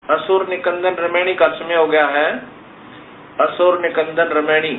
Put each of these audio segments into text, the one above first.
असुर निकंदन रमैनी का समय हो गया है। असुर निकंदन रमैनी।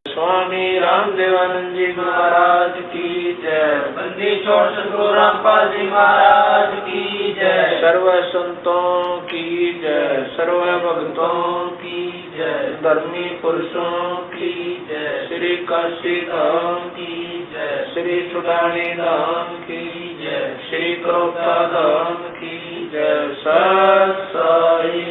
स्वामी रामदेवानंद जी महाराज की जय। बंदी छोड़ सतगुरु रामपाल जी महाराज की जय। सर्व संतों की जय, सर्व भक्तों की जय, धर्मी पुरुषों की जय, श्री काशी धाम की जय, श्री छुटानी धाम की जय, श्री क्रोधा धाम की जय। सत साई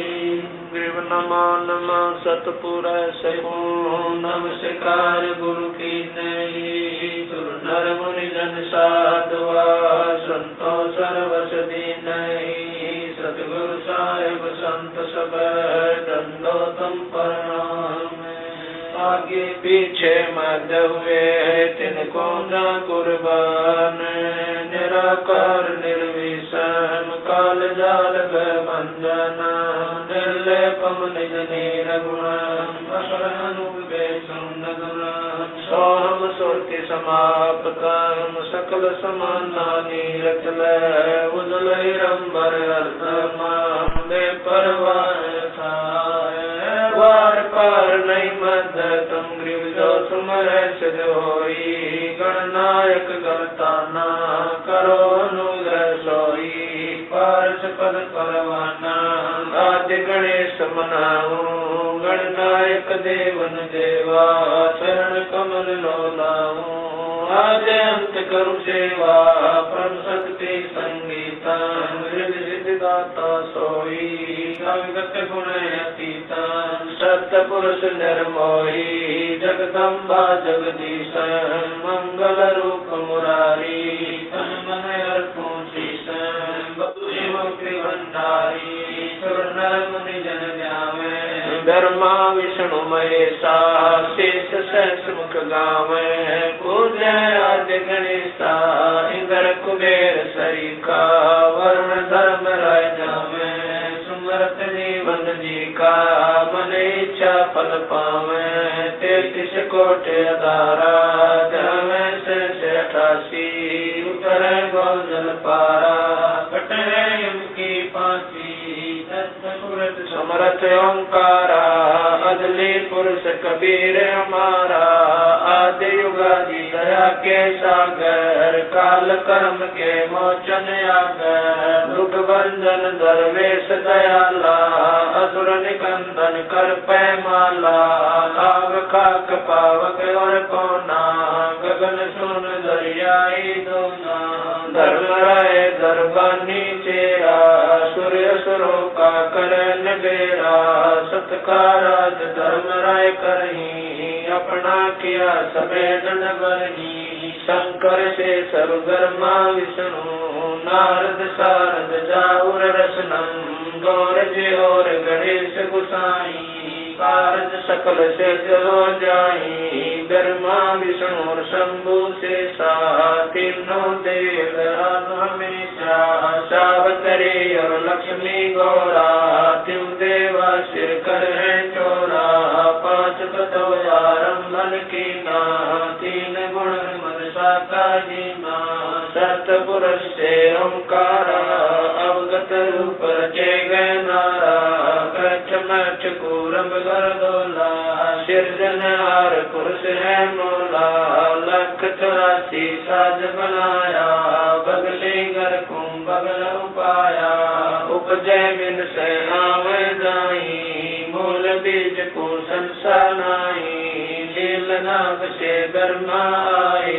नमो नमः सतपुर सगुण नमस्कार गुरु की नई। नर मुनि जन साधुआ संतो सर्वस दीनहि। सतगुरु साहिब संत सब दंडोतम प्रणाम। आगे पीछे मत हुए तिनको न कुर्बान। निराकार निर्विषम काल जाल भंजन। निर्लेपम निज निर्गुणम असरनुपेक्षम नगुणम। सोहम सुरति समाप्तम सकल समानानि रचल। उजलैरंबर अर्धम दे परवार थाय। वार पार नहीं मद तुम ग्रीव जो सुमर सिद्ध होई। गणनायक गणताना करो अनुग्रह सोई। पारस पद परवाना आदि गणेश मनाऊं। गणनायक देवन देवा चरण कमल लोलाऊं। आदि अंत करु सेवा परम शक्ति संगीता। हृदय सिद्धिदाता सोई अविगत गुण अतीता। सत्य पुरुष निर्मोही जगदम्बा जगदीश। मंगल रूप मुरारी तन मन अर्पण शीश। बधुरी मुक्ति भंडारी सुर मुनि जन ध्यावे। ब्रह्मा विष्णु महेशा शेष सहस्र मुख गावे। पूज्य आदि गणेशा इंद्र कुबेर सरिका। वरुण धर्म राय जावे। सुमरत जीवन जी का मन इच्छा फल पावे। 33 कोटि अधारा जावे से 88। उतर गौ जल पारा कटे यम की फांसी। समरथ ओंकारा अदली पुरुष कबीर हमारा। आदि युगादि दया के सागर काल कर्म के मोचन आगर। दुख भंजन दरवेश दयाला असुर निकंदन कर पैमाला। आग खाक पावक और कोना गगन सुन दरियाई दोना। धर्म राय दरबानी चेरा सूर्य सुरों का करन बेरा। सत्काराज धर्म राय करही अपना किया सवेदन बरही। शंकर से सर्वधर्मा विष्णु नारद सारद जाऊर रसनम। गौर जी और गणेश गुसाई कारज सकल से हो जाई। ब्रह्मा विष्णु और शंभु से तीनों देव हमेशा। सावतरी और लक्ष्मी गौरा तिम देवा सिर कर है चोरा। 5 आरंभन की ना 3 गुण मनसा का जीना। सतपुरुष से ओंकारा अवगत रूप रचे गए नारा। कच्छ मच्छ कूरम गरदोला सिरजनहार पुरुष है मोला। 184 साज बनाया बगले घर को बगल उपाया। उपजय बिन से आवे जाई मूल बीज को संसानाई। लील नाग से ब्रह्मा आए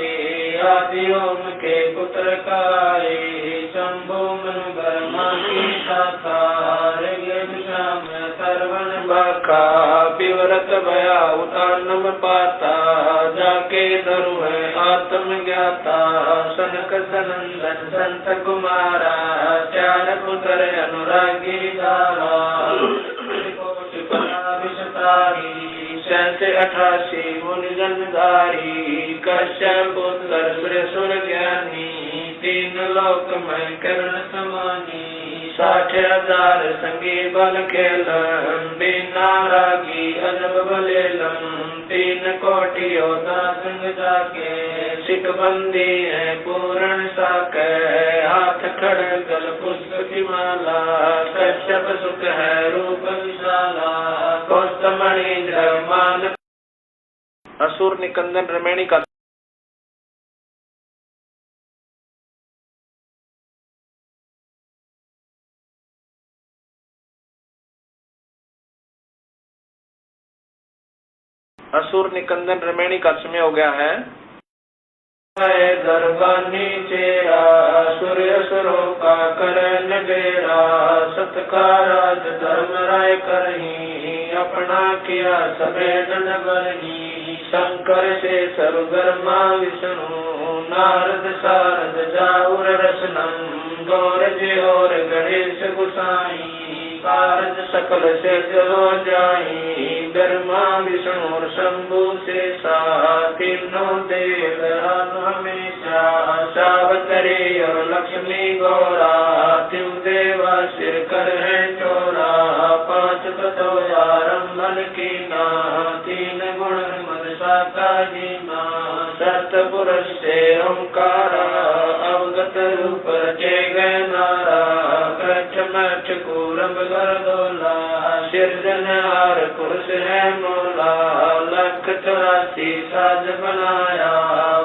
आदि ओम के पुत्र काए। शंभु मनु ब्रह्मा की शाखा ऋग्वेद में सर्वन बाका। विवरत भया उतानम पाता जाके धरु है आत्म ज्ञाता। सनक सनंदन संत कुमारा 4 पुत्र अनुरागी धारा। 88 मुनि जनधारी। कश्यप पुत्र सुर ज्ञानी 3 लोक में करण समानी। 60,000 संगी बल खेलन बिना रागी अजब बलेलम। तीन कोटि योद्धा संग जाके, सिखबंदी है पूर्ण साके, हाथ खड़गल पुष्प की माला, कश्यप सुख है रूप विशाला, कौस्तमणि मान। असुर निकंदन रमैनी का असुर निकंदन रमैनी का समय हो गया है। दरबानी चेरा सूर्य सुरों का करन बेरा, सत्काराज धर्म राय करही, अपना किया सबे दंड बरही, शंकर से सर्वधर्मा विष्णु, नारद सारद जाऊर रसनम, गौरज और गणेश गुसाई, कारज सकल से हो जाई, ब्रह्मा विष्णु और शंभु से तीनों देव हमेशा, सावतरी और लक्ष्मी गौरा, त्यों देवा सिर कर है चोरा, पांच तत्व आरंभन की ना, तीन गुण मद साका जीना, सत पुरुष से ओंकारा, अवगत रूप रचे गए नारा, कच्छ मच्छ कूरम गर्दोला, सिरजनहार पुरुष है मोला, लख 84 साज बनाया,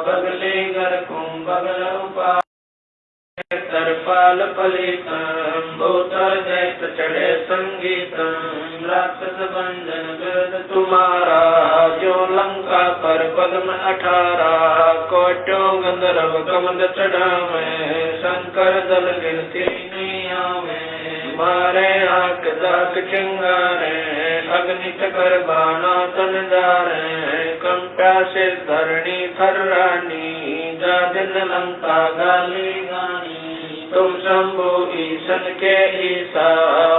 बगले घर कुंभ बगल उपा, तरपाल पलितम, भूतर दैत चढ़े संगीतम, राक्षस बंधन गर्द तुम्हारा, जो लंका पर पद्म 18, कोटो गंधर्व कमंद चढ़ावे, शंकर दल गिनती नहीं आवे, मारे आंख दाक चिंगारे, अग्नि चकर बाणा तन जारे, कंपा से धरणी थर्रानी, जा दिन लंका गाली गानी, तुम शंभु ईशन के ईसा,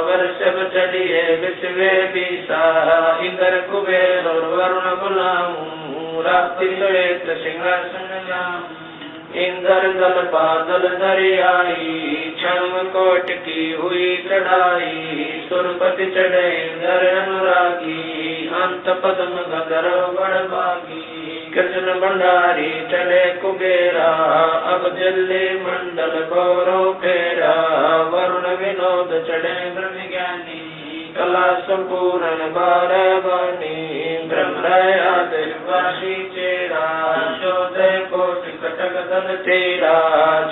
वर्षभ चढ़िए विश्वे बीसा, इंद्र कुबेर और वरुण बुलाऊं, रात्रि श्वेत सिंहासन जाऊं, इंद्र दल बादल दरियाई, क्षण कोट की हुई चढ़ाई, सुरपति चढ़े इंद्र अनुरागी, अंत पद्म गंधर्व बड़भागी, कृष्ण भंडारी चले कुबेरा, अब दिल्ली मंडल गौरव फेरा, वरुण विनोद चढ़े ब्रह्म ज्ञानी, कला संपूर्ण बारवानी, ब्रह्मयादि चेरा, शोधय कोटि कटक दल तेरा,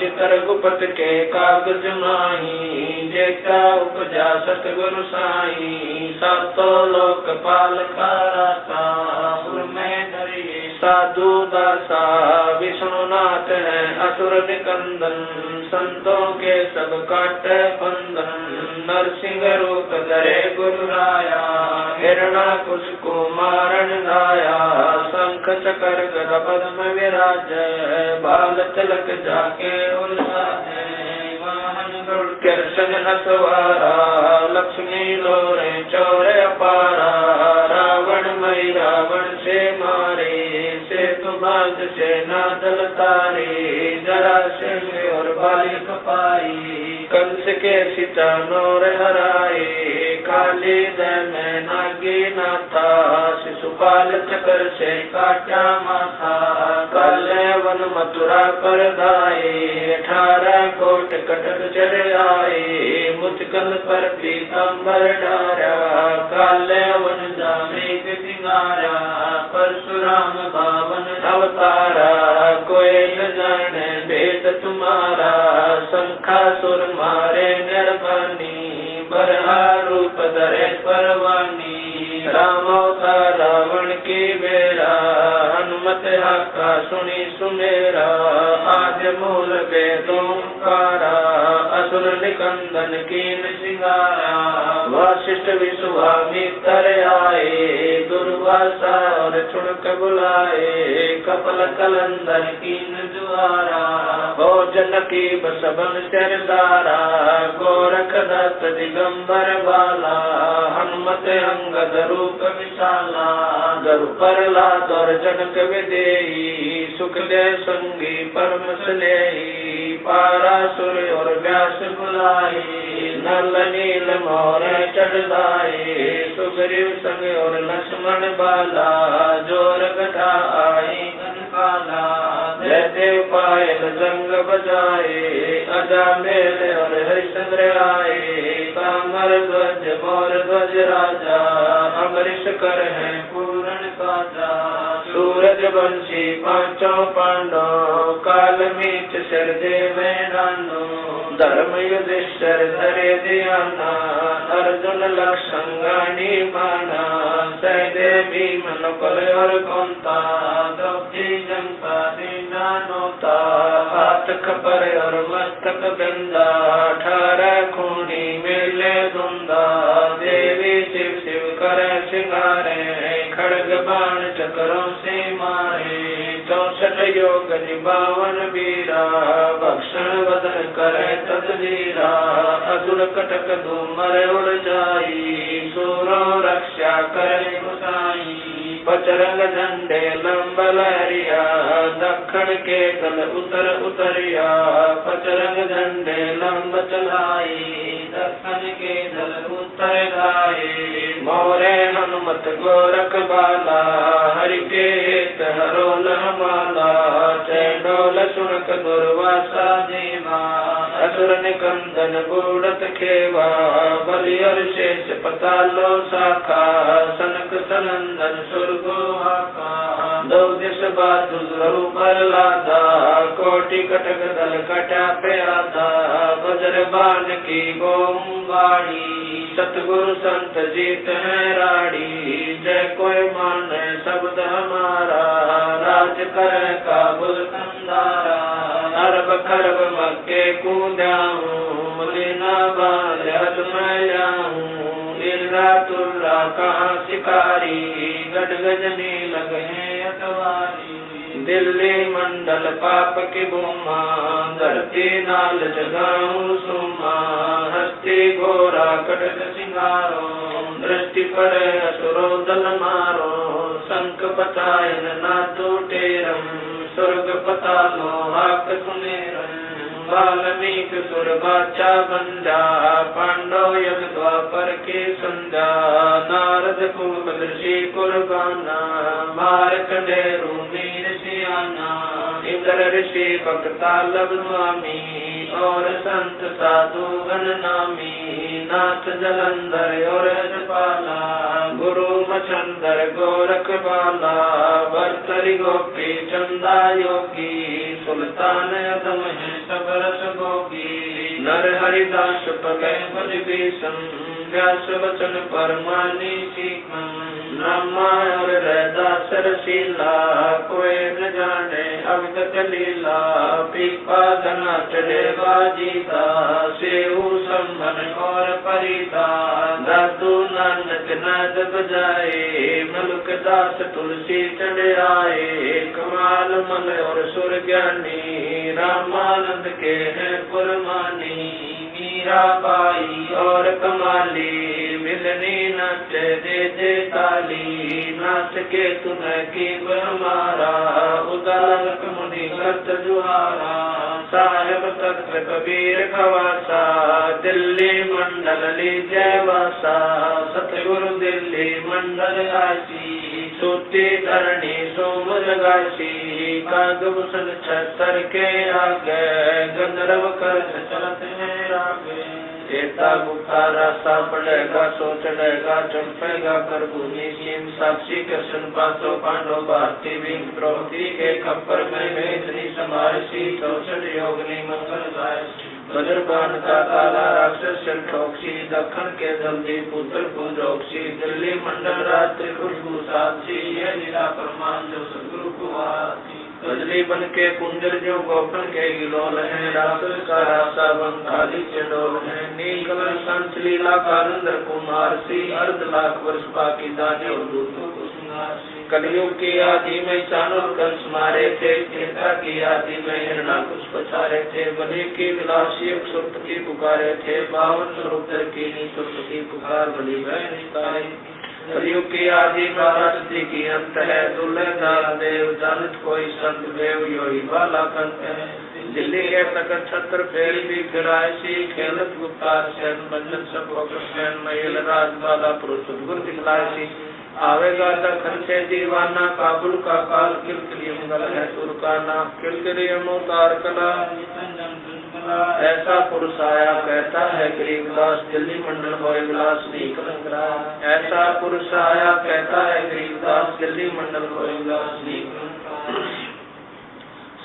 चित्र गुप्त के कागज माही, जेता उपजा सतगुरु साई, सातों लोक पाल कराता, में धरिए साधु दासा, विष्णुनाथ है असुर निकंदन, संतों के सब काट बंधन, नरसिंह रूप धरे गुरु राया, हिरणाकुश को मारण लाया, शंख चक्र गदा पद्म विराज, बाल तिलक जाके उल्लास, वाहन गरुड़ कृष्ण नसवारा, लक्ष्मी लोरे चौर अपारा, रावण मई रावण से मारे, सेतु बांध से नादल तारे, जरासंध और बाली कपाई, कंस के सीता नौर हराए, काली दम नागी नाथा, शिशुपाल चक्र से काटा माथा, काले वन मथुरा पर दाए, 18 कोट कटक चढ़ आए, मुचकंद पर पीताम्बर डारा, काले वन जामे सिंगारा, परशुराम बावन अवतारा, कोई न जाने भेद तुम्हारा, शंखासुर मारे निर्वाणी, बरहा रूप धरे परवानी, राम अवतार रावण की बेरा, हनुमत हाका सुनी सुमेरा, आज मूल वेदों कारा, असुर निकंदन कीन सिंगारा, वशिष्ठ विश्वामित्र आए, दुर्वासा और चुनक बुलाए, कपल कलंदर कीन द्वारा, भोजन की बसबन सरदारा, गोरख दत्त दिगंबर बाला, हनुमत अंगद रूप विशाला, गरु प्रहलाद और जनक विदेही, सुखदेव संगी परम स्नेही, पारासुर और व्यास बुलाए, नल नील मोर चढ़ाए सुग्रीव संग और लक्ष्मण बाला जोर गदा आई काला जैसे पायल जंग बजाए अजा मेल और हरिश्चंद्र आए कामर ध्वज मोर ध्वज राजा अमरीश कर है पूर्ण काजा सूरज वंशी पांचों पांडव काल मीत शरदे में डांडो धर्म युधिष्ठिर धरे ध्याना अर्जुन लक्षण गानी माना सहदेव भीम नकुल और कुंता द्रौपदी जनता दीना नोता हाथ खपर और मस्तक बिंदा 18 खूनी मेले धुंदा देवी शिव शिव करे सिंगारे खड़ग बाण चक्रों से मारे 64 योग 52 वीरा भक्षण वदन करे तदवीरा असुर कटक धूमर उड़ जाई सूरो रक्षा करे गुसाई पचरंग झंडे लंब लहरिया दक्षिण के दल उतर उतरिया पचरंग झंडे लंब चलाई दक्षिण के दल उतर गाये मोरे हनुमत गोरख बाला हरि के हित हरोल माला चैडोल सुनक दुर्वासा देवा असुर निकंदन बूढ़त खेवा बलि और शेष पतालो शाखा सनक सनंदन सुरगो हाका दो दिश बहादुर पर लादा कोटि कटक दल कटा पे आधा वज्र बाण की बोम बाड़ी सतगुरु संत जीत है राड़ी जय कोई मान शब्द हमारा राज कर काबुल कंदारा अरब खरब मक्के कूदाऊं लीना बाल मैं जाऊं इल्ला तुल्ला कहाँ शिकारी गड गजनी लगे अतवारी दिल्ली मंडल पाप की बुमा धरती नाल जगाऊं सुमा हस्ती घोरा कटक सिंगारो दृष्टि पर असुरो दल मारो शंख पतायन ना टूटेरम स्वर्ग पतालो हाक सुनेरम वाल्मीक सुर बाचा बंजा पांडव यग द्वापर के संजा नारद कुल ऋषि कुर्बाना मारकंडे मीर सियाना इंद्र ऋषि भक्तालब स्वामी और संत साधु गण नामी नाथ जलंधर और पाला गुरु मछंदर गोरख बाला भर्तरी गोपी चंदा योगी सुल्तान अदम है सब रस भोगी नर हरिदास पगे बलि भीषण व्यास वचन परमानी सीखम ब्रह्मा और रैदास रसीला कोई न जाने अवगत लीला पीपा धना चले बाजीता सेऊ संभन और परिता दादू नानक नाद बजाए मलुक दास तुलसी चढ़ आए कमाल मल और सुर ज्ञानी रामानंद के हैं पुरमानी मीरा बाई और कमाली मिलनी नच दे ताली नाच के तुम्हें की हमारा उदालक मुनि करत जुहारा साहेब तख्त कबीर खवासा दिल्ली मंडल लीजय वासा सतगुरु दिल्ली मंडल काशी सूती धरणी सोम जगाशी कागभूषण छतर के आगे गंधर्व कर चलत है रागे एता गुप्ता रास्ता पड़ेगा सोचड़ेगा चंपेगा कर भूमि सीम साक्षी कृष्ण पांचों पांडव भारती भीम द्रौपदी के खप्पर में मेदनी समारसी 64 योगनी मंगल गाय वज्रबान का काला राक्षस ठोक्सी दक्षिण के जल्दी पुत्र पूजोक्सी दिल्ली मंडल रात्रि खुशबू साक्षी ये लीला प्रमाण जो सदगुरु को आती बजली बन के कुंजर जो गोपन के गिलोल है राक्षस का रास्ता बन खाली के डोल है नील कमल संत लीला कारंदर कुमार सी अर्ध लाख वर्ष बाकी दाने और दूतों को सिंगार कलयुग की आदि में चाणुर कंस मारे थे त्रेता की आदि में हिरणा कुछ पछारे थे बलि की विलासी सुरपति पुकारे थे 52 स्वरूप की सुरपति पुकार बलि वह निकारे कलयुग की आदि बाराती की अंत है दुर्लभ देव जानत कोई संत देव योगी बाला कंत है दिल्ली के तकत छत्र फेर भी फिरायसी खेलत गुप्ता सैन बंधन सब सैन महिल राजबाला पुरुष गुर दिखलायसी आवेगा दखन से दीवाना काबुल का काल किलकिली मंगल है तुर्काना किलकिली अमुतार कला ऐसा पुरुष आया कहता है गरीबदास दिल्ली मंडल होए विलास नहीं कलंगरा ऐसा पुरुष आया कहता है गरीबदास दिल्ली मंडल होए विलास नहीं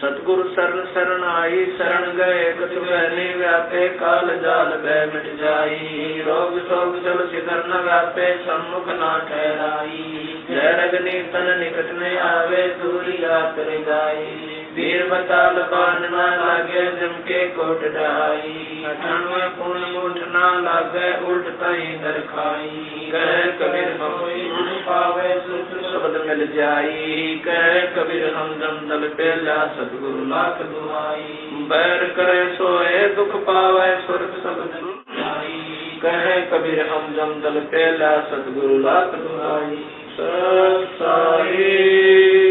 सतगुरु शरण शरण आई शरण गए कछु बहने व्यापे काल जाल भय मिट जाई रोग शोक जल सिधर न व्यापे सम्मुख ना ठहराई जय रगनी तन निकट न आवे दूरी यात्र जाई वीर बताल बान न लागे जम के कोट ढाई 98 पूर्ण मुठ न लागे उल्ट तई दर खाई कह कबीर होई पावे सुख शब्द मिल जाई कह कबीर हम जम दल पे ला सतगुरु लाख दुआई बैर करे सोए दुख पावे सुरत सब दुआई कह कबीर हम जम दल पे ला सतगुरु लाख दुआई सत साई